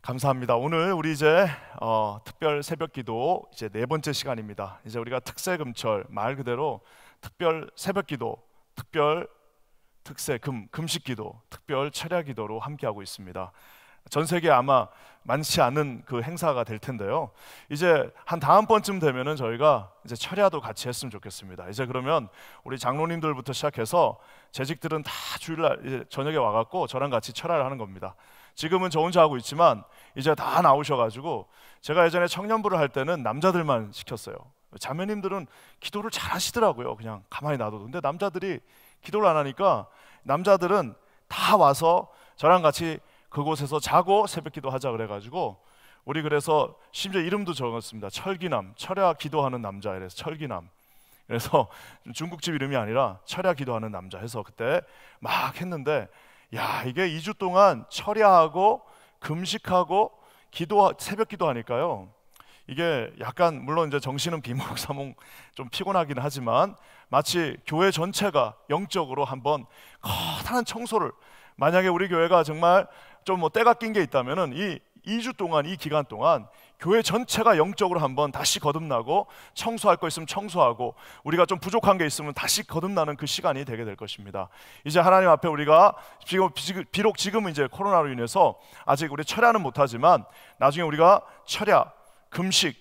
감사합니다. 오늘 우리 이제 특별 새벽기도 이제 네 번째 시간입니다. 이제 우리가 특세금철 말 그대로 특별 새벽기도, 특별 특세 금식기도, 특별 철야기도로 함께하고 있습니다. 전 세계 아마 많지 않은 그 행사가 될 텐데요. 이제 한 다음번쯤 되면은 저희가 이제 철야도 같이 했으면 좋겠습니다. 이제 그러면 우리 장로님들부터 시작해서 재직들은 다 주일날 이제 저녁에 와갖고 저랑 같이 철야를 하는 겁니다. 지금은 저 혼자 하고 있지만 이제 다 나오셔가지고, 제가 예전에 청년부를 할 때는 남자들만 시켰어요. 자매님들은 기도를 잘 하시더라고요. 그냥 가만히 놔둬도. 근데 남자들이 기도를 안 하니까 남자들은 다 와서 저랑 같이 그곳에서 자고 새벽기도 하자 그래가지고, 우리 그래서 심지어 이름도 적었습니다. 철기남, 철야 기도하는 남자. 이래서 철기남. 그래서 중국집 이름이 아니라 철야 기도하는 남자 해서 그때 막 했는데, 야, 이게 2주 동안 철야하고 금식하고 새벽 기도하니까요, 이게 약간 물론 이제 정신은 비몽사몽 좀 피곤하긴 하지만 마치 교회 전체가 영적으로 한번 커다란 청소를, 만약에 우리 교회가 정말 좀 뭐 때가 낀 게 있다면은 이 2주 동안, 이 기간 동안 교회 전체가 영적으로 한번 다시 거듭나고, 청소할 거 있으면 청소하고, 우리가 좀 부족한 게 있으면 다시 거듭나는 그 시간이 되게 될 것입니다. 이제 하나님 앞에 우리가 비록 지금은 이제 코로나로 인해서 아직 우리 철야는 못하지만 나중에 우리가 철야, 금식,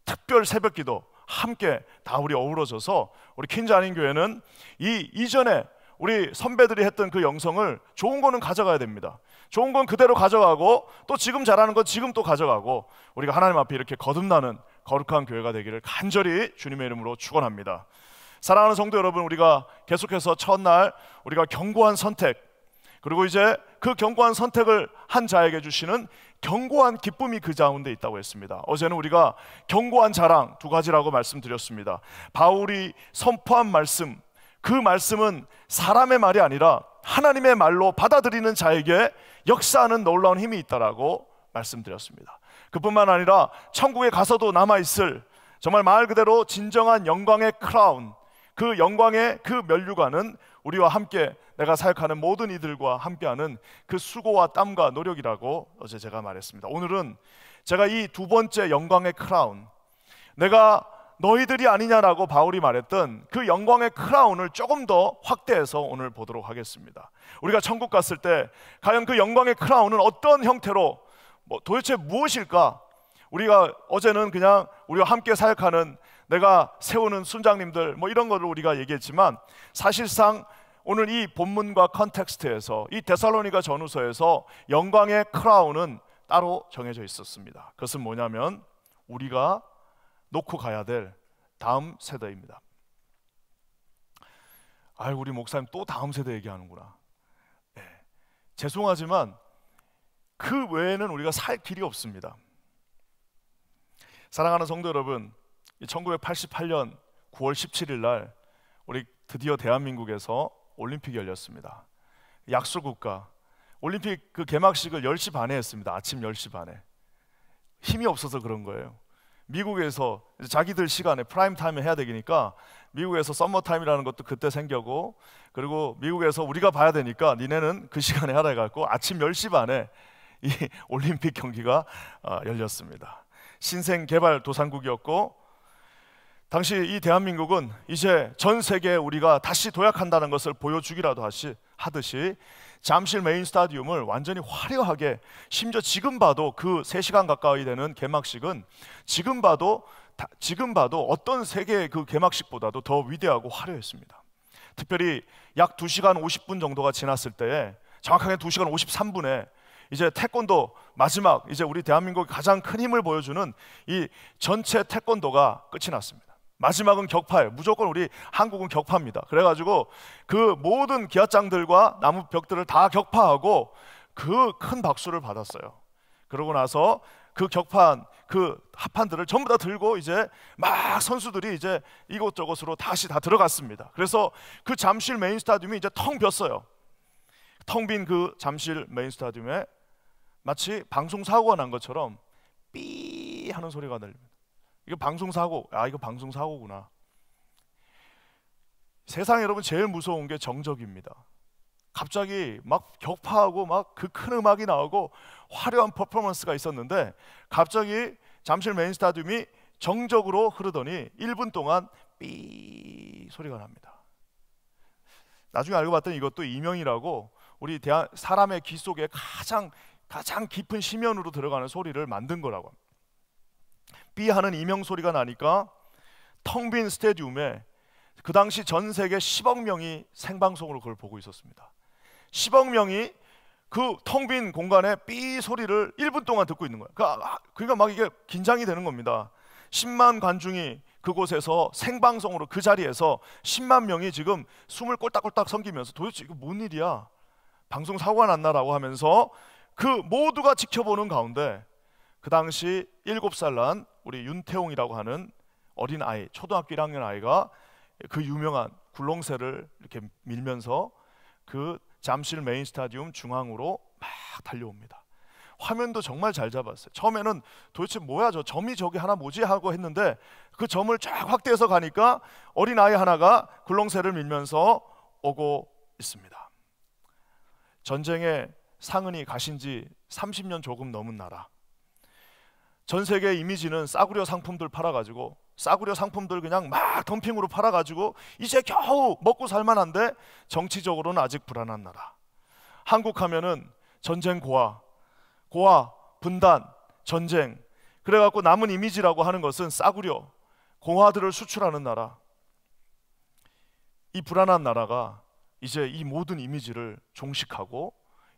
특별 새벽기도 함께 다 우리 어우러져서, 우리 퀸즈 아닌 교회는 이전에 우리 선배들이 했던 그 영성을, 좋은 거는 가져가야 됩니다. 좋은 건 그대로 가져가고, 또 지금 잘하는 건 지금 또 가져가고, 우리가 하나님 앞에 이렇게 거듭나는 거룩한 교회가 되기를 간절히 주님의 이름으로 축원합니다. 사랑하는 성도 여러분, 우리가 계속해서 첫날 우리가 견고한 선택, 그리고 이제 그 견고한 선택을 한 자에게 주시는 견고한 기쁨이 그 가운데 있다고 했습니다. 어제는 우리가 견고한 자랑 두 가지라고 말씀드렸습니다. 바울이 선포한 말씀, 그 말씀은 사람의 말이 아니라 하나님의 말로 받아들이는 자에게 역사하는 놀라운 힘이 있다라고 말씀드렸습니다. 그뿐만 아니라 천국에 가서도 남아있을, 정말 말 그대로 진정한 영광의 크라운, 그 영광의 그 면류관은 우리와 함께, 내가 사역하는 모든 이들과 함께하는 그 수고와 땀과 노력이라고 어제 제가 말했습니다. 오늘은 제가 이 두 번째 영광의 크라운, 내가 너희들이 아니냐라고 바울이 말했던 그 영광의 크라운을 조금 더 확대해서 오늘 보도록 하겠습니다. 우리가 천국 갔을 때 과연 그 영광의 크라운은 어떤 형태로, 도대체 무엇일까? 우리가 어제는 그냥 우리와 함께 사역하는, 내가 세우는 순장님들 이런 거를 우리가 얘기했지만, 사실상 오늘 이 본문과 컨텍스트에서, 이 데살로니가 전후서에서 영광의 크라운은 따로 정해져 있었습니다. 그것은 뭐냐면 우리가 놓고 가야 될 다음 세대입니다. 우리 목사님 또 다음 세대 얘기하는구나. 네. 죄송하지만 그 외에는 우리가 살 길이 없습니다. 사랑하는 성도 여러분, 1988년 9월 17일 날 우리 드디어 대한민국에서 올림픽이 열렸습니다. 약소국가 올림픽 그 개막식을 10시 반에 했습니다. 아침 10시 반에. 힘이 없어서 그런 거예요. 미국에서 자기들 시간에 프라임 타임에 해야 되니까 미국에서 썸머 타임이라는 것도 그때 생겨고, 그리고 미국에서 우리가 봐야 되니까 니네는 그 시간에 하라 해갖고 아침 10시 반에 이 올림픽 경기가 열렸습니다. 신생개발도상국이었고, 당시 이 대한민국은 이제 전 세계에 우리가 다시 도약한다는 것을 보여주기라도 하듯이 잠실 메인 스타디움을 완전히 화려하게, 심지어 지금 봐도 그 3시간 가까이 되는 개막식은 지금 봐도 어떤 세계의 그 개막식보다도 더 위대하고 화려했습니다. 특별히 약 2시간 50분 정도가 지났을 때에, 정확하게 2시간 53분에 이제 태권도 마지막, 이제 우리 대한민국의 가장 큰 힘을 보여주는 이 전체 태권도가 끝이 났습니다. 마지막은 격파예요. 무조건 우리 한국은 격파입니다. 그래가지고 그 모든 기아장들과 나무 벽들을 다 격파하고 그 큰 박수를 받았어요. 그러고 나서 그 격파한 그 합판들을 전부 다 들고 이제 막 선수들이 이제 이곳저곳으로 다시 다 들어갔습니다. 그래서 그 잠실 메인 스타디움이 이제 텅 비었어요. 텅 빈 그 잠실 메인 스타디움에 마치 방송사고가 난 것처럼 삐 하는 소리가 들립니다. 이거 방송사고, 이거 방송사고구나. 세상에 여러분 제일 무서운 게 정적입니다. 갑자기 막 격파하고 막 그 큰 음악이 나오고 화려한 퍼포먼스가 있었는데 갑자기 잠실 메인 스타디움이 정적으로 흐르더니 1분 동안 삐 소리가 납니다. 나중에 알고 봤더니 이것도 이명이라고 우리 사람의 귀 속에 가장 깊은 심연으로 들어가는 소리를 만든 거라고 합니다. 삐 하는 이명 소리가 나니까 텅 빈 스타디움에 그 당시 전 세계 10억 명이 생방송으로 그걸 보고 있었습니다. 10억 명이 그 텅 빈 공간에 삐 소리를 1분 동안 듣고 있는 거예요. 그러니까 막 이게 긴장이 되는 겁니다. 10만 관중이 그곳에서 생방송으로 그 자리에서 10만 명이 지금 숨을 꼴딱꼴딱 삼키면서 도대체 이거 뭔 일이야? 방송 사고가 났나라고 하면서 그 모두가 지켜보는 가운데 그 당시 7살 난 우리 윤태홍이라고 하는 어린 아이, 초등학교 1학년 아이가 그 유명한 굴렁쇠를 이렇게 밀면서 그 잠실 메인 스타디움 중앙으로 막 달려옵니다. 화면도 정말 잘 잡았어요. 처음에는 도대체 뭐야 저 점이 저기 하나 뭐지 하고 했는데 그 점을 쫙 확대해서 가니까 어린 아이 하나가 굴렁쇠를 밀면서 오고 있습니다. 전쟁에 상흔이 가신 지 30년 조금 넘은 나라. 전 세계 이미지는 싸구려 상품들 팔아가지고 싸구려 상품들 그냥 막 덤핑으로 팔아가지고 이제 겨우 먹고 살만한데 정치적으로는 아직 불안한 나라. 한국 하면은 전쟁 고아, 분단, 전쟁. 그래갖고 남은 이미지라고 하는 것은 싸구려, 공화들을 수출하는 나라. 이 불안한 나라가 이제 이 모든 이미지를 종식하고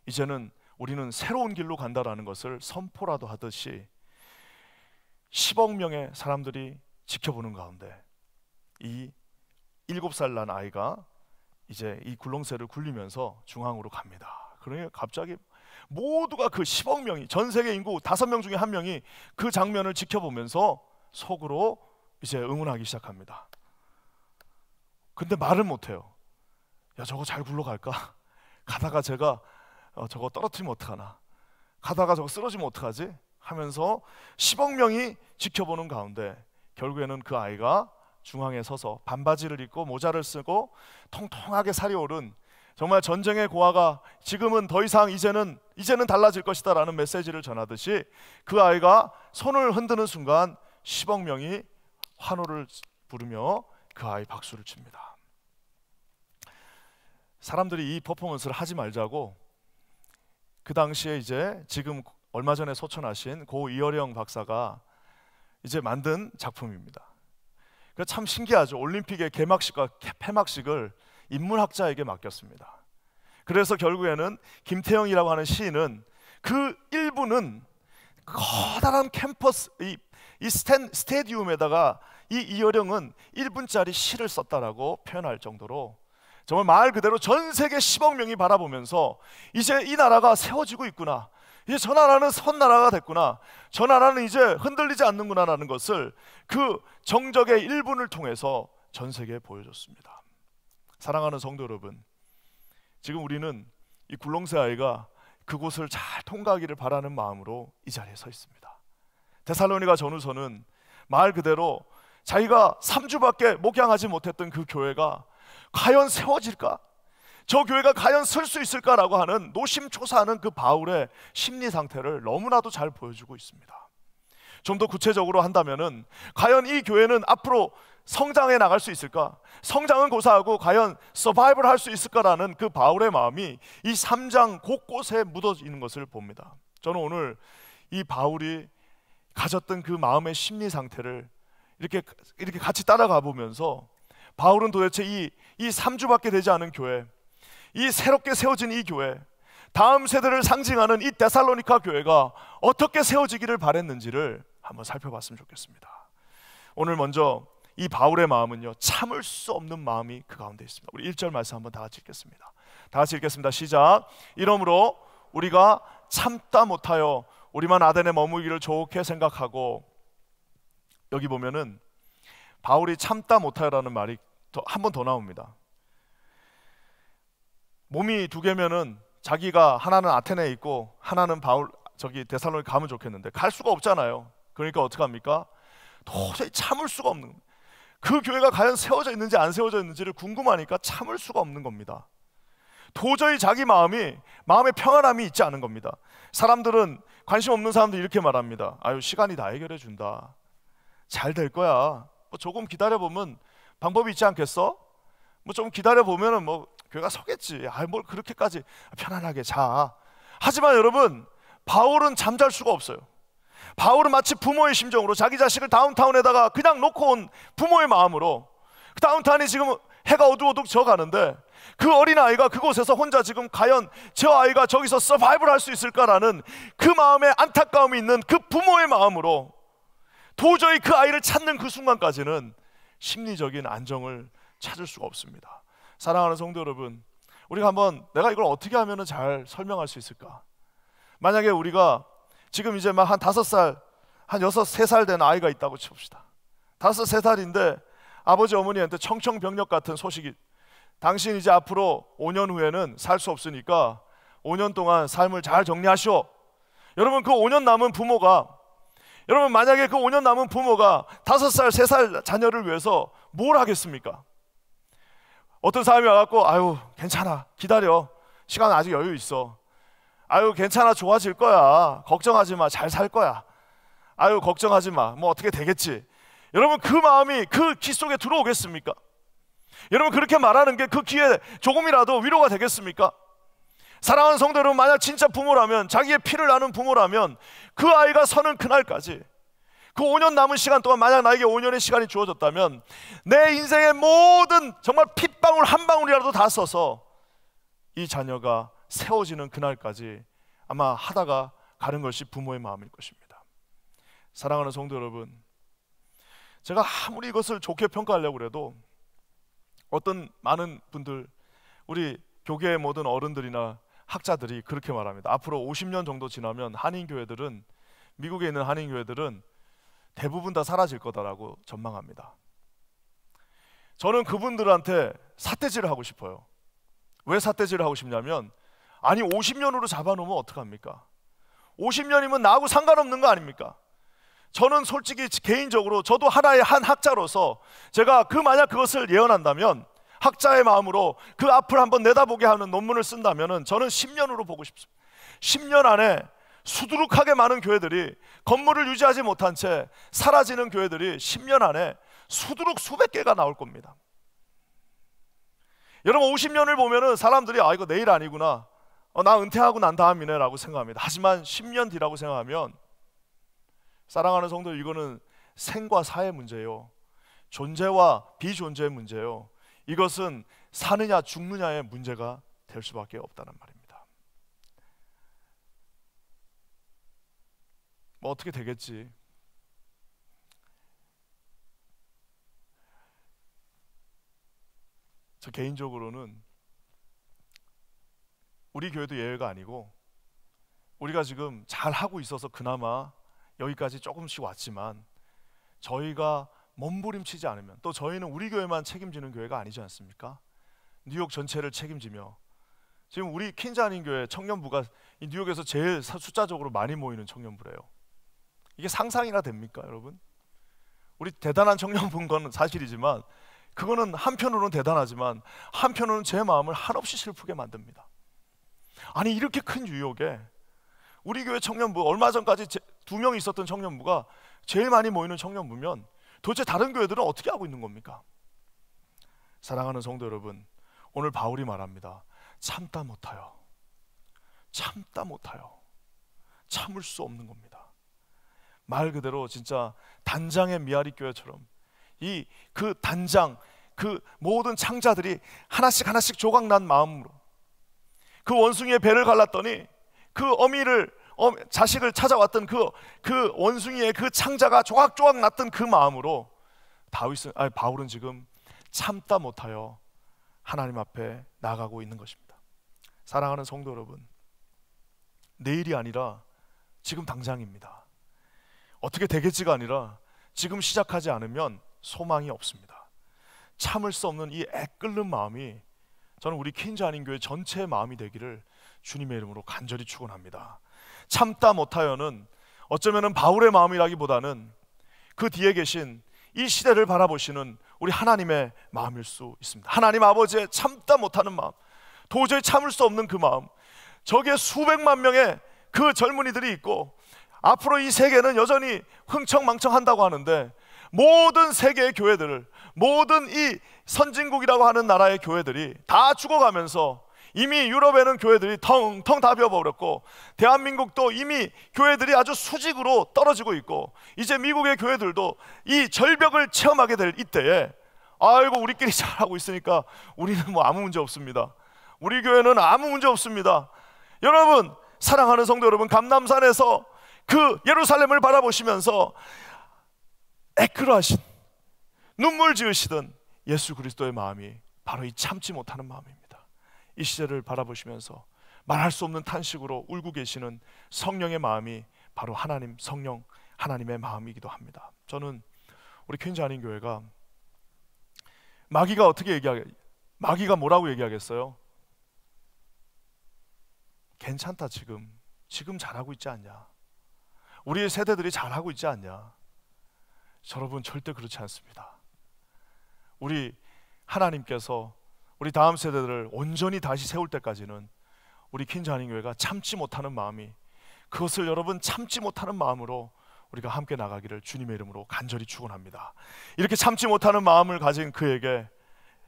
이제는 우리는 새로운 길로 간다라는 것을 선포라도 하듯이 10억 명의 사람들이 지켜보는 가운데 이 7살 난 아이가 이제 이 굴렁쇠를 굴리면서 중앙으로 갑니다. 그러니 갑자기 모두가 그 10억 명이 전 세계 인구 5명 중에 1명이 그 장면을 지켜보면서 속으로 이제 응원하기 시작합니다. 근데 말을 못해요. 야 저거 잘 굴러갈까? 가다가 제가 저거 떨어뜨리면 어떡하나? 가다가 저거 쓰러지면 어떡하지? 하면서 10억 명이 지켜보는 가운데 결국에는 그 아이가 중앙에 서서 반바지를 입고 모자를 쓰고 통통하게 살이 오른 정말 전쟁의 고아가 지금은 더 이상 이제는 달라질 것이다 라는 메시지를 전하듯이 그 아이가 손을 흔드는 순간 10억 명이 환호를 부르며 그 아이 박수를 칩니다. 사람들이 이 퍼포먼스를 하지 말자고 그 당시에 이제 지금 얼마 전에 소천하신 고 이어령 박사가 이제 만든 작품입니다. 참 신기하죠. 올림픽의 개막식과 폐막식을 인문학자에게 맡겼습니다. 그래서 결국에는 김태형이라고 하는 시인은 그 일부는 커다란 캠퍼스 이 스테디움에다가 이 이어령은 1분짜리 시를 썼다라고 표현할 정도로 정말 말 그대로 전 세계 10억 명이 바라보면서 이제 이 나라가 세워지고 있구나. 이제 저 나라는 선 나라가 됐구나. 저 나라는 이제 흔들리지 않는구나라는 것을 그 정적의 1분을 통해서 전 세계에 보여줬습니다. 사랑하는 성도 여러분, 지금 우리는 이 굴렁쇠 아이가 그곳을 잘 통과하기를 바라는 마음으로 이 자리에 서 있습니다. 데살로니가 전후서는 말 그대로 자기가 3주밖에 목양하지 못했던 그 교회가 과연 세워질까? 저 교회가 과연 설 수 있을까라고 하는 노심초사하는 그 바울의 심리 상태를 너무나도 잘 보여주고 있습니다. 좀 더 구체적으로 한다면은 과연 이 교회는 앞으로 성장해 나갈 수 있을까? 성장은 고사하고 과연 서바이벌 할 수 있을까라는 그 바울의 마음이 이 3장 곳곳에 묻어있는 것을 봅니다. 저는 오늘 이 바울이 가졌던 그 마음의 심리 상태를 이렇게 같이 따라가 보면서 바울은 도대체 이 3주밖에 되지 않은 교회, 이 새롭게 세워진 이 교회, 다음 세대를 상징하는 이 데살로니가 교회가 어떻게 세워지기를 바랬는지를 한번 살펴봤으면 좋겠습니다. 오늘 먼저 이 바울의 마음은요, 참을 수 없는 마음이 그 가운데 있습니다. 우리 1절 말씀 한번 다 같이 읽겠습니다. 다 같이 읽겠습니다. 시작. 이러므로 우리가 참다 못하여 우리만 아덴에 머무기를 좋게 생각하고, 여기 보면은 바울이 참다 못하여라는 말이 한 번 더 나옵니다. 몸이 두 개면은 자기가 하나는 아테네에 있고 하나는 저기 데살로니가 가면 좋겠는데 갈 수가 없잖아요. 그러니까 어떡합니까? 도저히 참을 수가 없는, 그 교회가 과연 세워져 있는지 안 세워져 있는지를 궁금하니까 참을 수가 없는 겁니다. 도저히 자기 마음에 평안함이 있지 않은 겁니다. 사람들은, 관심 없는 사람들 이렇게 말합니다. 아유, 시간이 다 해결해 준다. 잘 될 거야. 뭐 조금 기다려보면 방법이 있지 않겠어? 뭐 좀 기다려보면은 뭐 교회가 서겠지. 아유, 뭘 그렇게까지 편안하게 자. 하지만 여러분, 바울은 잠잘 수가 없어요. 바울은 마치 부모의 심정으로 자기 자식을 다운타운에다가 그냥 놓고 온 부모의 마음으로, 그 다운타운이 지금 해가 어두워둑 져가는데 그 어린아이가 그곳에서 혼자 지금 과연 저 아이가 저기서 서바이벌 할 수 있을까라는 그 마음에 안타까움이 있는 그 부모의 마음으로 도저히 그 아이를 찾는 그 순간까지는 심리적인 안정을 찾을 수가 없습니다. 사랑하는 성도 여러분, 우리가 한번 내가 이걸 어떻게 하면 잘 설명할 수 있을까? 만약에 우리가 지금 이제 막 한 5살, 한 6, 3살 된 아이가 있다고 칩시다. 5, 3살인데 아버지 어머니한테 청천벽력 같은 소식이, 당신 이제 앞으로 5년 후에는 살 수 없으니까 5년 동안 삶을 잘 정리하시오. 여러분, 그 5년 남은 부모가, 여러분 만약에 그 5년 남은 부모가 5살, 3살 자녀를 위해서 뭘 하겠습니까? 어떤 사람이 와갖고 아유 괜찮아, 기다려, 시간 아직 여유 있어, 아유 괜찮아, 좋아질 거야, 걱정하지 마, 잘 살 거야, 아유 걱정하지 마, 뭐 어떻게 되겠지. 여러분, 그 마음이 그 귀 속에 들어오겠습니까? 여러분, 그렇게 말하는 게 그 귀에 조금이라도 위로가 되겠습니까? 사랑하는 성도 여러분, 만약 진짜 부모라면, 자기의 피를 나눈 부모라면 그 아이가 서는 그날까지, 그 5년 남은 시간 동안 만약 나에게 5년의 시간이 주어졌다면 내 인생의 모든 정말 핏방울 한 방울이라도 다 써서 이 자녀가 세워지는 그날까지 아마 하다가 가는 것이 부모의 마음일 것입니다. 사랑하는 성도 여러분, 제가 아무리 이것을 좋게 평가하려고 해도 어떤 많은 분들, 우리 교계의 모든 어른들이나 학자들이 그렇게 말합니다. 앞으로 50년 정도 지나면 한인교회들은, 미국에 있는 한인교회들은 대부분 다 사라질 거다라고 전망합니다. 저는 그분들한테 삿대질을 하고 싶어요. 왜 삿대질을 하고 싶냐면, 아니 50년으로 잡아놓으면 어떡합니까? 50년이면 나하고 상관없는 거 아닙니까? 저는 솔직히 개인적으로 저도 하나의 한 학자로서 제가 만약 그것을 예언한다면, 학자의 마음으로 그 앞을 한번 내다보게 하는 논문을 쓴다면 저는 10년으로 보고 싶습니다. 10년 안에 수두룩하게 많은 교회들이, 건물을 유지하지 못한 채 사라지는 교회들이 10년 안에 수두룩 수백 개가 나올 겁니다. 여러분, 50년을 보면은 사람들이 아 이거 내일 아니구나, 나 은퇴하고 난 다음이네 라고 생각합니다. 하지만 10년 뒤라고 생각하면, 사랑하는 성도, 이거는 생과 사의 문제예요. 존재와 비존재의 문제예요. 이것은 사느냐 죽느냐의 문제가 될 수밖에 없다는 말입니다. 뭐 어떻게 되겠지. 저 개인적으로는 우리 교회도 예외가 아니고, 우리가 지금 잘 하고 있어서 그나마 여기까지 조금씩 왔지만, 저희가 몸부림치지 않으면, 또 저희는 우리 교회만 책임지는 교회가 아니지 않습니까? 뉴욕 전체를 책임지며, 지금 우리 퀸즈 한인교회 청년부가 이 뉴욕에서 제일 숫자적으로 많이 모이는 청년부래요. 이게 상상이나 됩니까, 여러분? 우리 대단한 청년부인 건 사실이지만, 그거는 한편으로는 대단하지만 한편으로는 제 마음을 한없이 슬프게 만듭니다. 아니, 이렇게 큰 유혹에 우리 교회 청년부, 얼마 전까지 2명 있었던 청년부가 제일 많이 모이는 청년부면 도대체 다른 교회들은 어떻게 하고 있는 겁니까? 사랑하는 성도 여러분, 오늘 바울이 말합니다. 참다 못하여, 참다 못하여, 참을 수 없는 겁니다. 말 그대로 진짜 단장의 미아리 교회처럼 그 단장, 그 모든 창자들이 하나씩 하나씩 조각난 마음으로 그 원숭이의 배를 갈랐더니 그 자식을 찾아왔던 그 원숭이의 그 창자가 조각조각 났던 그 마음으로 바울은 지금 참다 못하여 하나님 앞에 나가고 있는 것입니다. 사랑하는 성도 여러분, 내일이 아니라 지금 당장입니다. 어떻게 되겠지가 아니라 지금 시작하지 않으면 소망이 없습니다. 참을 수 없는 이 애끓는 마음이 저는 우리 퀸즈 한인교회 전체의 마음이 되기를 주님의 이름으로 간절히 축원합니다. 참다 못하여는 어쩌면은 바울의 마음이라기보다는 그 뒤에 계신 이 시대를 바라보시는 우리 하나님의 마음일 수 있습니다. 하나님 아버지의 참다 못하는 마음, 도저히 참을 수 없는 그 마음, 저기에 수백만 명의 그 젊은이들이 있고 앞으로 이 세계는 여전히 흥청망청한다고 하는데 모든 세계의 교회들을, 모든 이 선진국이라고 하는 나라의 교회들이 다 죽어가면서 이미 유럽에는 교회들이 텅텅 다 비어버렸고 대한민국도 이미 교회들이 아주 수직으로 떨어지고 있고 이제 미국의 교회들도 이 절벽을 체험하게 될 이때에 아이고 우리끼리 잘하고 있으니까 우리는 뭐 아무 문제 없습니다. 우리 교회는 아무 문제 없습니다. 여러분, 사랑하는 성도 여러분, 감람산에서 그 예루살렘을 바라보시면서 애끓하신 눈물 지으시던 예수 그리스도의 마음이 바로 이 참지 못하는 마음입니다. 이 시절을 바라보시면서 말할 수 없는 탄식으로 울고 계시는 성령의 마음이 바로 하나님, 성령 하나님의 마음이기도 합니다. 저는 우리 퀸즈 한인 교회가 마귀가 마귀가 뭐라고 얘기하겠어요? 괜찮다, 지금 잘하고 있지 않냐, 우리의 세대들이 잘하고 있지 않냐. 여러분, 절대 그렇지 않습니다. 우리 하나님께서 우리 다음 세대들을 온전히 다시 세울 때까지는 우리 퀸즈 한인 교회가 참지 못하는 마음이, 그것을 여러분 참지 못하는 마음으로 우리가 함께 나가기를 주님의 이름으로 간절히 축원합니다. 이렇게 참지 못하는 마음을 가진 그에게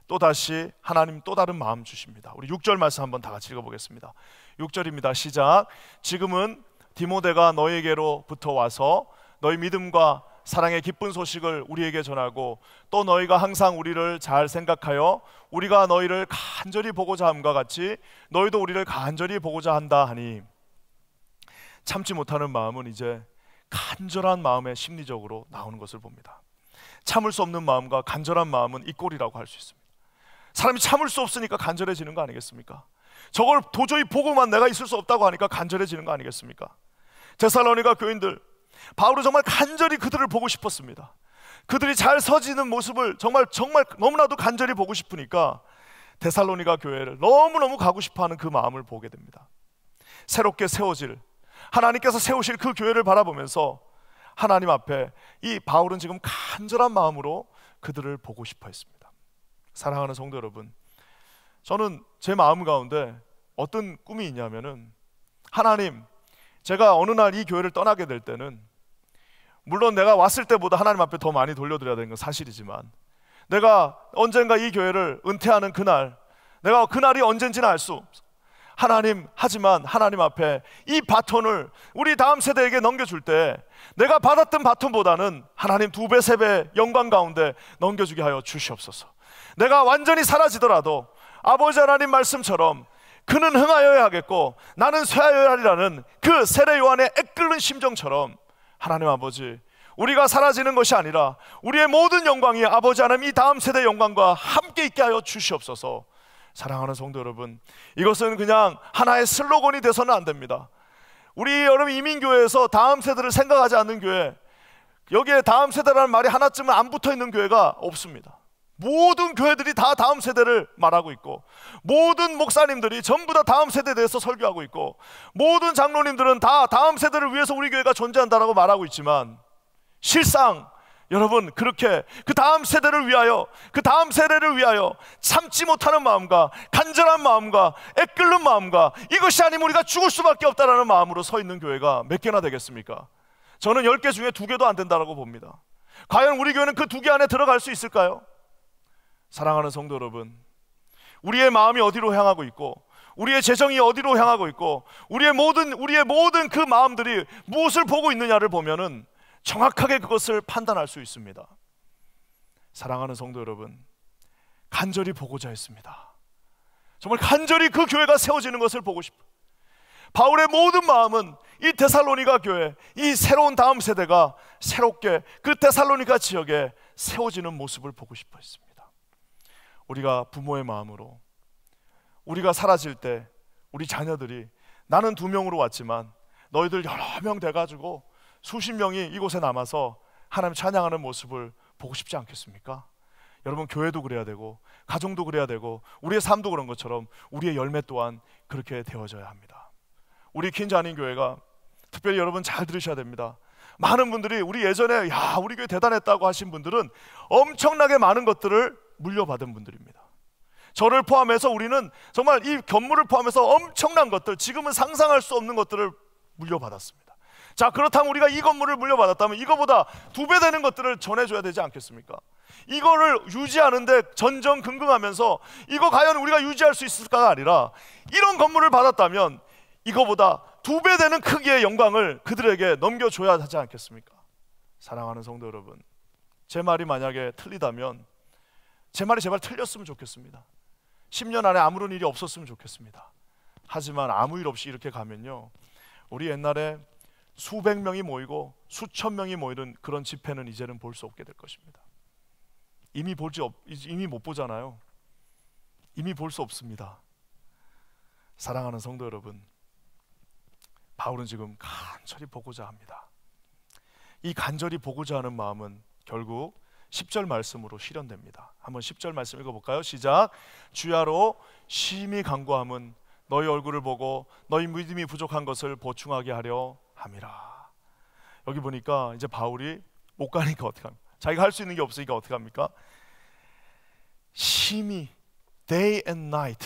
또다시 하나님 또 다른 마음 주십니다. 우리 6절 말씀 한번 다 같이 읽어보겠습니다. 6절입니다. 시작. 지금은 디모데가 너희에게로부터 와서 너희 믿음과 사랑의 기쁜 소식을 우리에게 전하고 또 너희가 항상 우리를 잘 생각하여 우리가 너희를 간절히 보고자 함과 같이 너희도 우리를 간절히 보고자 한다 하니, 참지 못하는 마음은 이제 간절한 마음에 심리적으로 나오는 것을 봅니다. 참을 수 없는 마음과 간절한 마음은 이 꼴이라고 할 수 있습니다. 사람이 참을 수 없으니까 간절해지는 거 아니겠습니까? 저걸 도저히 보고만 내가 있을 수 없다고 하니까 간절해지는 거 아니겠습니까? 데살로니가 교인들, 바울은 정말 간절히 그들을 보고 싶었습니다. 그들이 잘 서지는 모습을 정말 너무나도 간절히 보고 싶으니까 데살로니가 교회를 너무너무 가고 싶어하는 그 마음을 보게 됩니다. 새롭게 세워질, 하나님께서 세우실 그 교회를 바라보면서 하나님 앞에 이 바울은 지금 간절한 마음으로 그들을 보고 싶어 했습니다. 사랑하는 성도 여러분, 저는 제 마음 가운데 어떤 꿈이 있냐면은, 하나님, 제가 어느 날 이 교회를 떠나게 될 때는 물론 내가 왔을 때보다 하나님 앞에 더 많이 돌려드려야 되는 건 사실이지만, 내가 언젠가 이 교회를 은퇴하는 그날, 내가 그날이 언젠지는 알 수 없어. 하나님, 하지만 하나님 앞에 이 바톤을 우리 다음 세대에게 넘겨줄 때 내가 받았던 바톤보다는 하나님 2배, 3배 영광 가운데 넘겨주게 하여 주시옵소서. 내가 완전히 사라지더라도 아버지 하나님 말씀처럼 그는 흥하여야 하겠고 나는 쇠하여야 하리라는 그 세례 요한의 애끓는 심정처럼, 하나님 아버지, 우리가 사라지는 것이 아니라 우리의 모든 영광이 아버지 하나님 이 다음 세대 영광과 함께 있게 하여 주시옵소서. 사랑하는 성도 여러분, 이것은 그냥 하나의 슬로건이 돼서는 안 됩니다. 우리 여러분 이민교회에서 다음 세대를 생각하지 않는 교회, 여기에 다음 세대라는 말이 하나쯤은 안 붙어있는 교회가 없습니다. 모든 교회들이 다 다음 세대를 말하고 있고, 모든 목사님들이 전부 다 다음 세대에 대해서 설교하고 있고, 모든 장로님들은 다 다음 세대를 위해서 우리 교회가 존재한다라고 말하고 있지만, 실상 여러분, 그렇게 그 다음 세대를 위하여, 그 다음 세대를 위하여 참지 못하는 마음과 간절한 마음과 애끓는 마음과 이것이 아니면 우리가 죽을 수밖에 없다라는 마음으로 서 있는 교회가 몇 개나 되겠습니까? 저는 10개 중에 2개도 안 된다고 봅니다. 과연 우리 교회는 그 2개 안에 들어갈 수 있을까요? 사랑하는 성도 여러분, 우리의 마음이 어디로 향하고 있고, 우리의 재정이 어디로 향하고 있고, 우리의 모든 그 마음들이 무엇을 보고 있느냐를 보면은 정확하게 그것을 판단할 수 있습니다. 사랑하는 성도 여러분, 간절히 보고자 했습니다. 정말 간절히 그 교회가 세워지는 것을 보고 싶어요. 바울의 모든 마음은 이 데살로니가 교회, 이 새로운 다음 세대가 새롭게 그 데살로니가 지역에 세워지는 모습을 보고 싶어 했습니다. 우리가 부모의 마음으로, 우리가 사라질 때 우리 자녀들이, 나는 2명으로 왔지만 너희들 여러 명 돼가지고 수십 명이 이곳에 남아서 하나님 찬양하는 모습을 보고 싶지 않겠습니까? 여러분, 교회도 그래야 되고 가정도 그래야 되고 우리의 삶도 그런 것처럼 우리의 열매 또한 그렇게 되어져야 합니다. 우리 퀸즈 한인 교회가, 특별히 여러분 잘 들으셔야 됩니다. 많은 분들이 우리 예전에 우리 교회 대단했다고 하신 분들은 엄청나게 많은 것들을 물려받은 분들입니다. 저를 포함해서 우리는 정말 이 건물을 포함해서 엄청난 것들, 지금은 상상할 수 없는 것들을 물려받았습니다. 자, 그렇다면 우리가 이 건물을 물려받았다면 이거보다 2배 되는 것들을 전해줘야 되지 않겠습니까? 이거를 유지하는데 전전긍긍하면서 이거 과연 우리가 유지할 수 있을까가 아니라, 이런 건물을 받았다면 이거보다 2배 되는 크기의 영광을 그들에게 넘겨줘야 하지 않겠습니까? 사랑하는 성도 여러분, 제 말이 만약에 틀리다면 제 말이 제발 틀렸으면 좋겠습니다. 10년 안에 아무런 일이 없었으면 좋겠습니다. 하지만 아무 일 없이 이렇게 가면요, 우리 옛날에 수백 명이 모이고 수천 명이 모이는 그런 집회는 이제는 볼 수 없게 될 것입니다. 이미 못 보잖아요. 이미 볼 수 없습니다. 사랑하는 성도 여러분, 바울은 지금 간절히 보고자 합니다. 이 간절히 보고자 하는 마음은 결국 10절 말씀으로 실현됩니다. 한번 10절 말씀 읽어볼까요? 시작. 주야로 심히 간구함은 너희 얼굴을 보고 너희 믿음이 부족한 것을 보충하게 하려 함이라. 여기 보니까 이제 바울이 못 가니까 어떻게 합니까? 자기가 할 수 있는 게 없으니까 어떻게 합니까? 심히 day and night,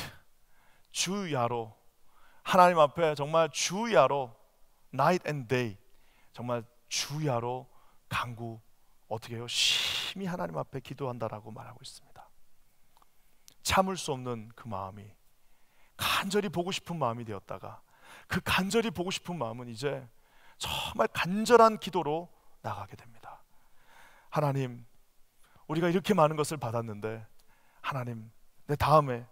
주야로, 하나님 앞에 정말 주야로, night and day, 정말 주야로 간구, 어떻게 해요? 심히 하나님 앞에 기도한다라고 말하고 있습니다. 참을 수 없는 그 마음이 간절히 보고 싶은 마음이 되었다가, 그 간절히 보고 싶은 마음은 이제 정말 간절한 기도로 나가게 됩니다. 하나님, 우리가 이렇게 많은 것을 받았는데 하나님, 내 다음에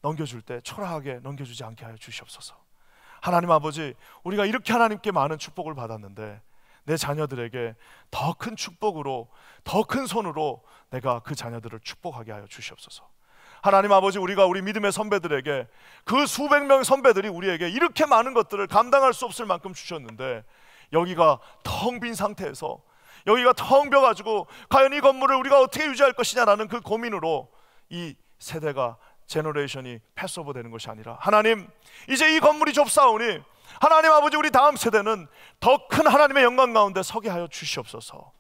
넘겨줄 때 초라하게 넘겨주지 않게 하여 주시옵소서. 하나님 아버지, 우리가 이렇게 하나님께 많은 축복을 받았는데 내 자녀들에게 더 큰 축복으로, 더 큰 손으로 내가 그 자녀들을 축복하게 하여 주시옵소서. 하나님 아버지, 우리가 우리 믿음의 선배들에게, 그 수백 명의 선배들이 우리에게 이렇게 많은 것들을 감당할 수 없을 만큼 주셨는데 여기가 텅 빈 상태에서, 여기가 텅 비어가지고 과연 이 건물을 우리가 어떻게 유지할 것이냐라는 그 고민으로 이 세대가, 제너레이션이 패스오버 되는 것이 아니라, 하나님, 이제 이 건물이 좁사오니 하나님 아버지, 우리 다음 세대는 더 큰 하나님의 영광 가운데 서게 하여 주시옵소서.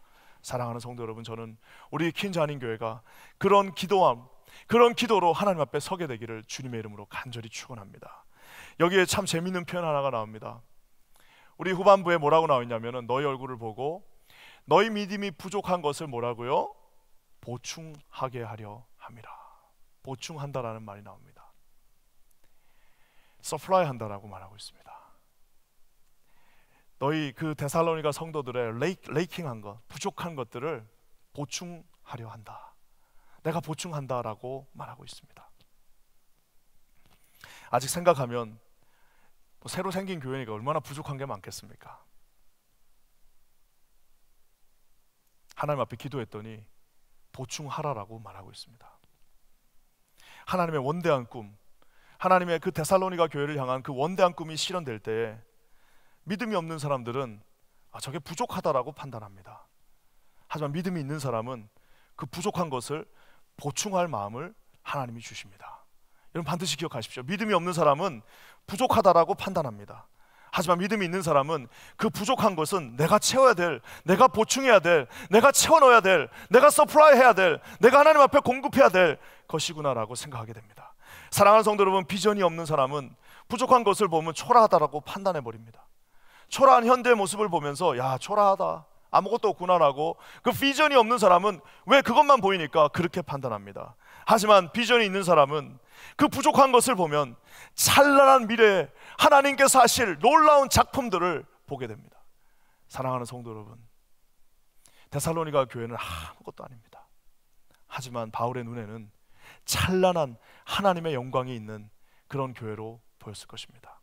사랑하는 성도 여러분, 저는 우리 퀸자님 교회가 그런 기도로 하나님 앞에 서게 되기를 주님의 이름으로 간절히 축원합니다. 여기에 참 재밌는 표현 하나가 나옵니다. 우리 후반부에 뭐라고 나와 있냐면은, 너희 얼굴을 보고 너희 믿음이 부족한 것을 뭐라고요? 보충하게 하려 함이라. 보충한다라는 말이 나옵니다. 서플라이 한다라고 말하고 있습니다. 너희 그 데살로니가 성도들의 레이킹한 것, 부족한 것들을 보충하려 한다. 내가 보충한다라고 말하고 있습니다. 아직 생각하면 새로 생긴 교회니까 얼마나 부족한 게 많겠습니까? 하나님 앞에 기도했더니 보충하라라고 말하고 있습니다. 하나님의 원대한 꿈, 하나님의 그 데살로니가 교회를 향한 그 원대한 꿈이 실현될 때에 믿음이 없는 사람들은 저게 부족하다라고 판단합니다. 하지만 믿음이 있는 사람은 그 부족한 것을 보충할 마음을 하나님이 주십니다. 여러분 반드시 기억하십시오. 믿음이 없는 사람은 부족하다라고 판단합니다. 하지만 믿음이 있는 사람은 그 부족한 것은 내가 채워야 될, 내가 보충해야 될, 내가 채워 넣어야 될, 내가 서플라이 해야 될, 내가 하나님 앞에 공급해야 될 것이구나라고 생각하게 됩니다. 사랑하는 성도 여러분, 비전이 없는 사람은 부족한 것을 보면 초라하다라고 판단해 버립니다. 초라한 현대의 모습을 보면서 야, 초라하다, 아무것도 없구나라고, 그 비전이 없는 사람은 왜 그것만 보이니까 그렇게 판단합니다. 하지만 비전이 있는 사람은 그 부족한 것을 보면 찬란한 미래에 하나님께서 하실 놀라운 작품들을 보게 됩니다. 사랑하는 성도 여러분, 데살로니가 교회는 아무것도 아닙니다. 하지만 바울의 눈에는 찬란한 하나님의 영광이 있는 그런 교회로 보였을 것입니다.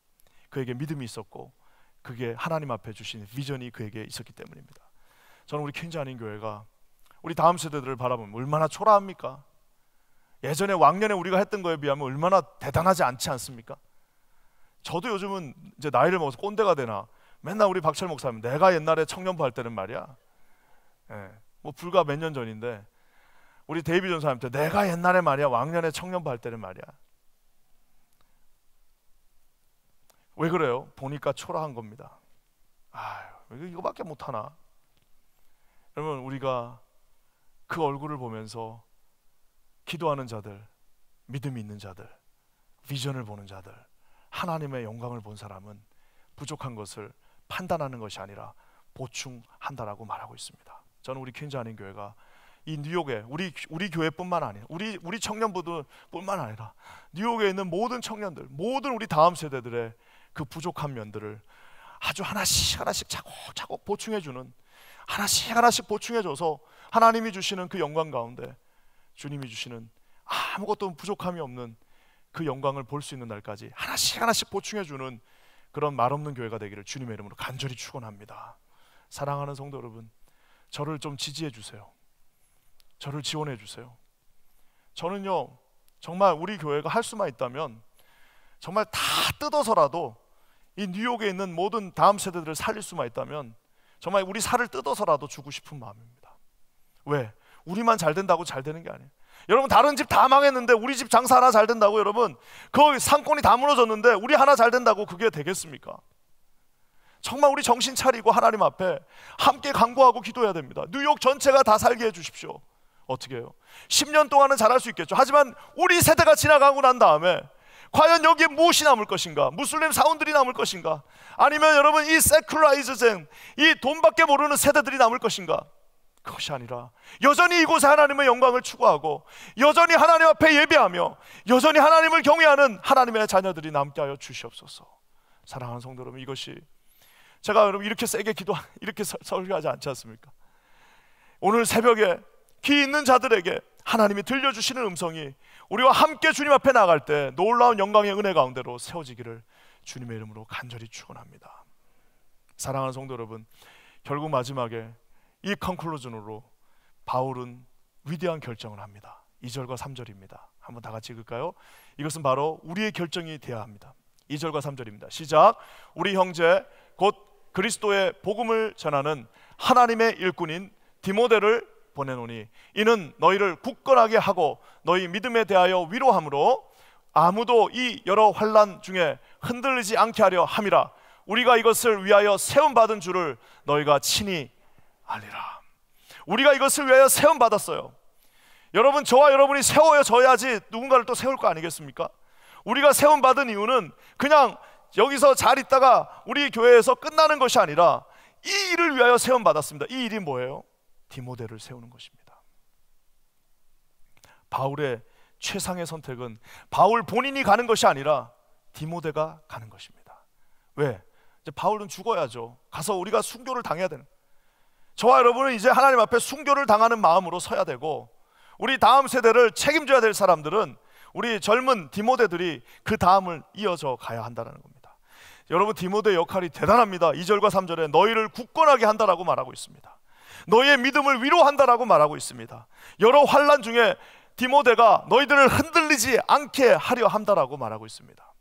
그에게 믿음이 있었고 그게 하나님 앞에 주신 비전이 그에게 있었기 때문입니다. 저는 우리 퀸즈 아닌 교회가 우리 다음 세대들을 바라보면 얼마나 초라합니까? 예전에 왕년에 우리가 했던 거에 비하면 얼마나 대단하지 않지 않습니까? 저도 요즘은 이제 나이를 먹어서 꼰대가 되나 맨날 우리 박철 목사님, 내가 옛날에 청년부 할 때는 말이야, 뭐 불과 몇 년 전인데 우리 데이비 전사님한테 내가 옛날에 말이야, 왕년에 청년부 할 때는 말이야. 왜 그래요? 보니까 초라한 겁니다. 왜 이거밖에 못하나? 여러분, 우리가 그 얼굴을 보면서 기도하는 자들, 믿음이 있는 자들, 비전을 보는 자들, 하나님의 영광을 본 사람은 부족한 것을 판단하는 것이 아니라 보충한다라고 말하고 있습니다. 저는 우리 퀸즈 한인 교회가 이 뉴욕에 우리 교회뿐만 아니라 우리 청년부들뿐만 아니라 뉴욕에 있는 모든 청년들, 모든 우리 다음 세대들의 그 부족한 면들을 아주 하나씩 차곡차곡 보충해주는, 하나씩 보충해줘서 하나님이 주시는 그 영광 가운데 주님이 주시는 아무것도 부족함이 없는 그 영광을 볼 수 있는 날까지 하나씩 보충해주는 그런 말없는 교회가 되기를 주님의 이름으로 간절히 축원합니다. 사랑하는 성도 여러분, 저를 좀 지지해 주세요. 저를 지원해 주세요. 저는요, 정말 우리 교회가 할 수만 있다면 정말 다 뜯어서라도 이 뉴욕에 있는 모든 다음 세대들을 살릴 수만 있다면 정말 우리 살을 뜯어서라도 주고 싶은 마음입니다. 왜? 우리만 잘 된다고 잘 되는 게 아니에요. 여러분, 다른 집 다 망했는데 우리 집 장사 하나 잘 된다고, 여러분 그 상권이 다 무너졌는데 우리 하나 잘 된다고 그게 되겠습니까? 정말 우리 정신 차리고 하나님 앞에 함께 간구하고 기도해야 됩니다. 뉴욕 전체가 다 살게 해주십시오. 어떻게 해요? 10년 동안은 잘할 수 있겠죠. 하지만 우리 세대가 지나가고 난 다음에 과연 여기에 무엇이 남을 것인가? 무슬림 사원들이 남을 것인가? 아니면 여러분 이 세큘라이즈쟁, 이 돈밖에 모르는 세대들이 남을 것인가? 그것이 아니라 여전히 이곳에 하나님의 영광을 추구하고 여전히 하나님 앞에 예배하며 여전히 하나님을 경외하는 하나님의 자녀들이 남게 하여 주시옵소서. 사랑하는 성도 여러분, 이것이 제가 여러분 이렇게 세게 이렇게 설교하지 않지 않습니까? 오늘 새벽에 귀 있는 자들에게 하나님이 들려주시는 음성이 우리와 함께 주님 앞에 나갈 때 놀라운 영광의 은혜 가운데로 세워지기를 주님의 이름으로 간절히 축원합니다. 사랑하는 성도 여러분, 결국 마지막에 이 컨클루전으로 바울은 위대한 결정을 합니다. 2절과 3절입니다. 한번 다 같이 읽을까요? 이것은 바로 우리의 결정이 되어야 합니다. 2절과 3절입니다. 시작. 우리 형제 곧 그리스도의 복음을 전하는 하나님의 일꾼인 디모데를 보내노니 이는 너희를 굳건하게 하고 너희 믿음에 대하여 위로함으로 아무도 이 여러 환난 중에 흔들리지 않게 하려 함이라. 우리가 이것을 위하여 세움받은 줄을 너희가 친히 알리라. 우리가 이것을 위하여 세움받았어요. 여러분, 저와 여러분이 세워져야지 누군가를 또 세울 거 아니겠습니까? 우리가 세움받은 이유는 그냥 여기서 잘 있다가 우리 교회에서 끝나는 것이 아니라 이 일을 위하여 세움받았습니다. 이 일이 뭐예요? 디모데를 세우는 것입니다. 바울의 최상의 선택은 바울 본인이 가는 것이 아니라 디모데가 가는 것입니다. 왜? 이제 바울은 죽어야죠. 가서 우리가 순교를 당해야 되는, 저와 여러분은 이제 하나님 앞에 순교를 당하는 마음으로 서야 되고, 우리 다음 세대를 책임져야 될 사람들은 우리 젊은 디모데들이 그 다음을 이어져 가야 한다는 겁니다. 여러분, 디모데의 역할이 대단합니다. 2절과 3절에 너희를 굳건하게 한다라고 말하고 있습니다. 너희의 믿음을 위로한다라고 말하고 있습니다. 여러 환난 중에 디모데가 너희들을 흔들리지 않게 하려 한다라고 말하고 있습니다.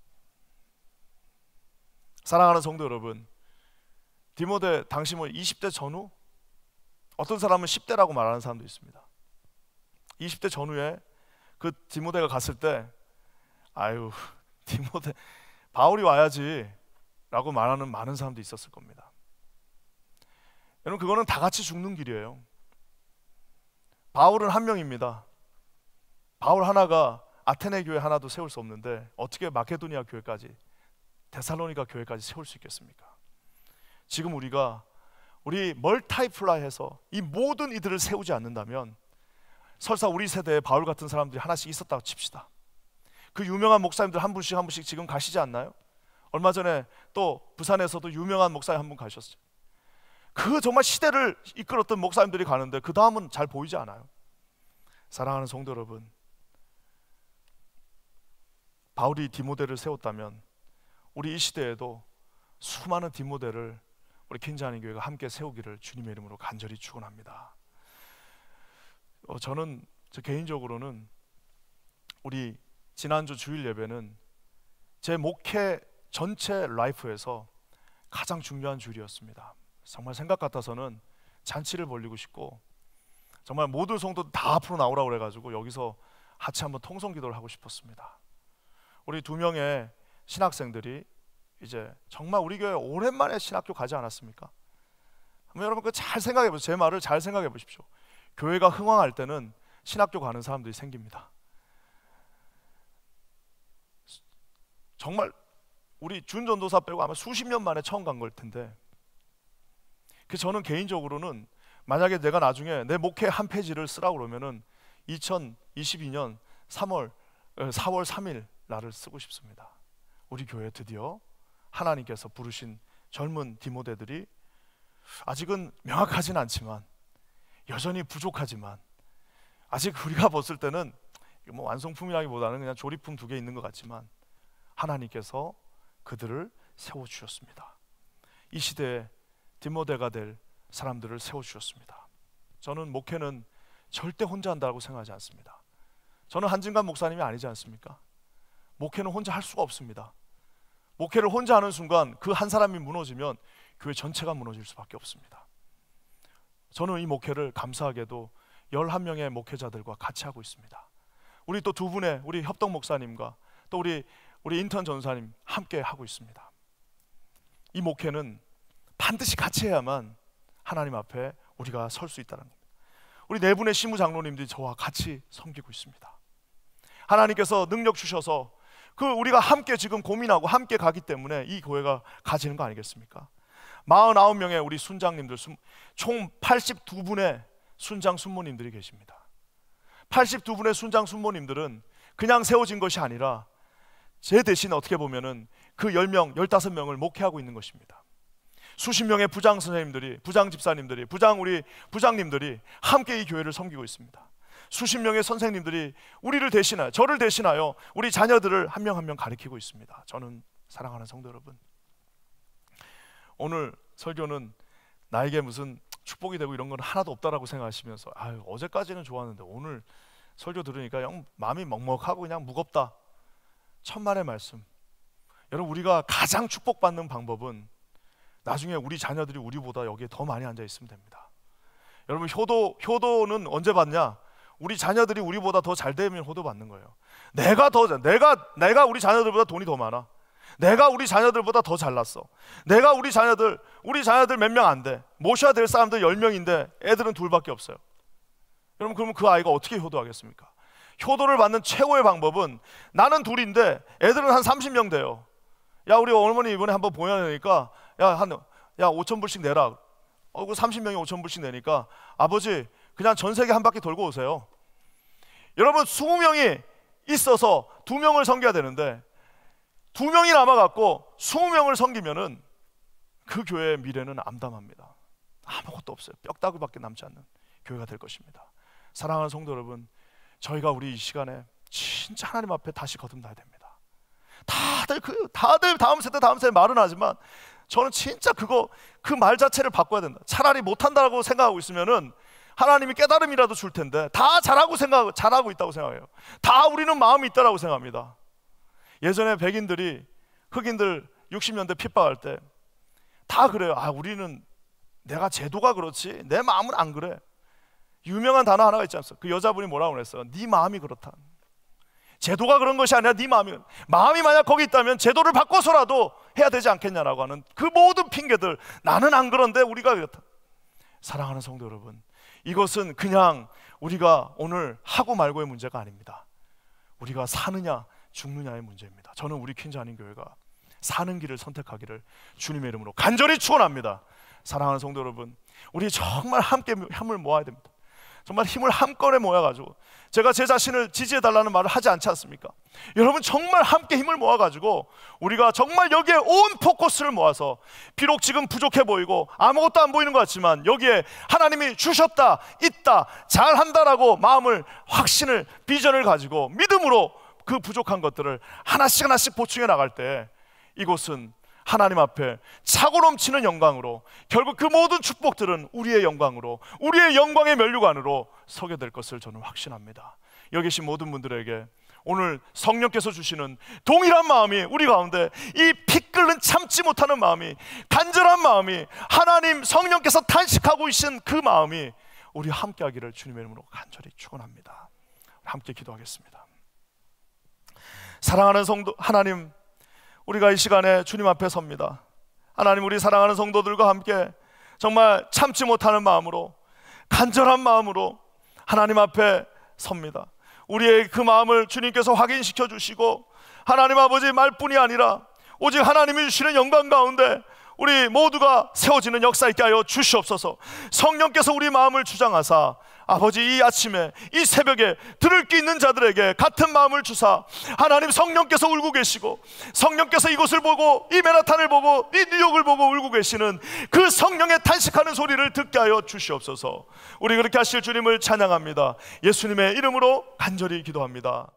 사랑하는 성도 여러분, 디모데 당시 20대 전후, 어떤 사람은 10대라고 말하는 사람도 있습니다. 20대 전후에 그 디모데가 갔을 때 아유, 디모데 바울이 와야지 라고 말하는 많은 사람도 있었을 겁니다. 여러분, 그거는 다 같이 죽는 길이에요. 바울은 한 명입니다. 바울 하나가 아테네 교회 하나도 세울 수 없는데 어떻게 마케도니아 교회까지, 데살로니가 교회까지 세울 수 있겠습니까? 지금 우리 멀타이플라이해서 이 모든 이들을 세우지 않는다면 설사 우리 세대에 바울 같은 사람들이 하나씩 있었다고 칩시다. 그 유명한 목사님들 한 분씩 지금 가시지 않나요? 얼마 전에 또 부산에서도 유명한 목사님 한 분 가셨어요. 그 정말 시대를 이끌었던 목사님들이 가는데 그 다음은 잘 보이지 않아요. 사랑하는 성도 여러분, 바울이 디모데를 세웠다면 우리 이 시대에도 수많은 디모데를 우리 퀸즈 한인 교회가 함께 세우기를 주님의 이름으로 간절히 축원합니다. 저 개인적으로는 우리 지난주 주일 예배는 제 목회 전체 라이프에서 가장 중요한 주일이었습니다. 정말 생각 같아서는 잔치를 벌리고 싶고 정말 모든 성도들 다 앞으로 나오라고 그래가지고 여기서 같이 한번 통성기도를 하고 싶었습니다. 우리 2명의 신학생들이 이제 정말 우리 교회 오랜만에 신학교 가지 않았습니까? 한번 여러분 잘 생각해 보세요. 제 말을 잘 생각해 보십시오. 교회가 흥황할 때는 신학교 가는 사람들이 생깁니다. 정말 우리 준 전도사 빼고 아마 수십 년 만에 처음 간 걸 텐데, 그 저는 개인적으로는 만약에 내가 나중에 내 목회 한 페이지를 쓰라고 그러면은 2022년 4월 3일 날을 쓰고 싶습니다. 우리 교회 드디어 하나님께서 부르신 젊은 디모데들이 아직은 명확하진 않지만, 여전히 부족하지만, 아직 우리가 봤을 때는 뭐 완성품이라기보다는 그냥 조립품 2개 있는 것 같지만, 하나님께서 그들을 세워주셨습니다. 이 시대에 디모데가 될 사람들을 세워주셨습니다. 저는 목회는 절대 혼자 한다고 생각하지 않습니다. 저는 한진관 목사님이 아니지 않습니까? 목회는 혼자 할 수가 없습니다. 목회를 혼자 하는 순간 그 한 사람이 무너지면 교회 전체가 무너질 수밖에 없습니다. 저는 이 목회를 감사하게도 11명의 목회자들과 같이 하고 있습니다. 우리 또 2분의 우리 협동 목사님과 또 우리 인턴 전사님 함께 하고 있습니다. 이 목회는 반드시 같이 해야만 하나님 앞에 우리가 설 수 있다는 겁니다. 우리 4분의 시무 장로님들이 저와 같이 섬기고 있습니다. 하나님께서 능력 주셔서 그 우리가 함께 지금 고민하고 함께 가기 때문에 이 교회가 가지는 거 아니겠습니까? 49명의 우리 순장님들, 총 82분의 순장 순모님들이 계십니다. 82분의 순장 순모님들은 그냥 세워진 것이 아니라 제 대신 어떻게 보면은 그 10명, 15명을 목회하고 있는 것입니다. 수십 명의 부장 선생님들이, 부장 집사님들이, 우리 부장님들이 함께 이 교회를 섬기고 있습니다. 수십 명의 선생님들이 우리를 대신하여, 저를 대신하여 우리 자녀들을 한 명 한 명 가르치고 있습니다. 저는 사랑하는 성도 여러분, 오늘 설교는 나에게 무슨 축복이 되고 이런 건 하나도 없다라고 생각하시면서 어제까지는 좋았는데 오늘 설교 들으니까 영 마음이 먹먹하고 그냥 무겁다. 천만의 말씀. 여러분, 우리가 가장 축복받는 방법은 나중에 우리 자녀들이 우리보다 여기에 더 많이 앉아 있으면 됩니다. 여러분, 효도는 언제 받냐? 우리 자녀들이 우리보다 더 잘 되면 효도 받는 거예요. 내가 우리 자녀들보다 돈이 더 많아. 내가 우리 자녀들보다 더 잘났어. 내가 우리 자녀들 몇 명 안 돼. 모셔야 될 사람들 10명인데 애들은 2밖에 없어요. 여러분, 그러면 그 아이가 어떻게 효도하겠습니까? 효도를 받는 최고의 방법은, 나는 2인데 애들은 한 30명 돼요. 야, 우리 어머니 이번에 한번 보여야 되니까 야 5,000불씩 내라. 그 30명이 5,000불씩 내니까 아버지 그냥 전 세계 한 바퀴 돌고 오세요. 여러분, 20명이 있어서 2명을 섬겨야 되는데 2명이 남아갖고 20명을 섬기면은 그 교회의 미래는 암담합니다. 아무것도 없어요. 뼈다귀밖에 남지 않는 교회가 될 것입니다. 사랑하는 성도 여러분, 저희가 우리 이 시간에 진짜 하나님 앞에 다시 거듭나야 됩니다. 다들 다음 세대 말은 하지만 저는 진짜 그 말 자체를 바꿔야 된다. 차라리 못한다고 생각하고 있으면은 하나님이 깨달음이라도 줄 텐데 다 잘하고 있다고 생각해요. 다 우리는 마음이 있다라고 생각합니다. 예전에 흑인들 60년대 핍박할 때 다 그래요. 우리는 내가 제도가 그렇지 내 마음은 안 그래. 유명한 단어 하나가 있지 않습니까? 그 여자분이 뭐라고 그랬어요? 네 마음이 그렇다. 제도가 그런 것이 아니라 네 마음이 만약 거기 있다면 제도를 바꿔서라도 해야 되지 않겠냐라고 하는 그 모든 핑계들, 나는 안 그런데 우리가 그렇다. 사랑하는 성도 여러분, 이것은 그냥 우리가 오늘 하고 말고의 문제가 아닙니다. 우리가 사느냐 죽느냐의 문제입니다. 저는 우리 퀸즈 한인교회가 사는 길을 선택하기를 주님의 이름으로 간절히 축원합니다. 사랑하는 성도 여러분, 우리 정말 함께 힘을 모아야 됩니다. 정말 힘을 한꺼번에 모아가지고, 제가 제 자신을 지지해달라는 말을 하지 않지 않습니까? 여러분, 정말 함께 힘을 모아가지고 우리가 정말 여기에 온 포커스를 모아서, 비록 지금 부족해 보이고 아무것도 안 보이는 것 같지만 여기에 하나님이 주셨다, 있다, 잘한다라고 마음을, 확신을, 비전을 가지고 믿음으로 그 부족한 것들을 하나씩 보충해 나갈 때 이곳은 하나님 앞에 차고 넘치는 영광으로, 결국 그 모든 축복들은 우리의 영광으로, 우리의 영광의 면류관으로 서게 될 것을 저는 확신합니다. 여기 계신 모든 분들에게 오늘 성령께서 주시는 동일한 마음이 우리 가운데, 이 피 끓는 참지 못하는 마음이, 간절한 마음이, 하나님 성령께서 탄식하고 계신 그 마음이 우리 함께 하기를 주님의 이름으로 간절히 축원합니다. 함께 기도하겠습니다. 사랑하는 성도 하나님, 우리가 이 시간에 주님 앞에 섭니다. 하나님, 우리 사랑하는 성도들과 함께 정말 참지 못하는 마음으로, 간절한 마음으로 하나님 앞에 섭니다. 우리의 그 마음을 주님께서 확인시켜 주시고, 하나님 아버지 말뿐이 아니라 오직 하나님이 주시는 영광 가운데 우리 모두가 세워지는 역사 있게 하여 주시옵소서. 성령께서 우리 마음을 주장하사 아버지 이 아침에 이 새벽에 들을 귀 있는 자들에게 같은 마음을 주사 하나님 성령께서 울고 계시고 성령께서 이곳을 보고 이 맨하탄을 보고 이 뉴욕을 보고 울고 계시는 그 성령의 탄식하는 소리를 듣게 하여 주시옵소서. 우리 그렇게 하실 주님을 찬양합니다. 예수님의 이름으로 간절히 기도합니다.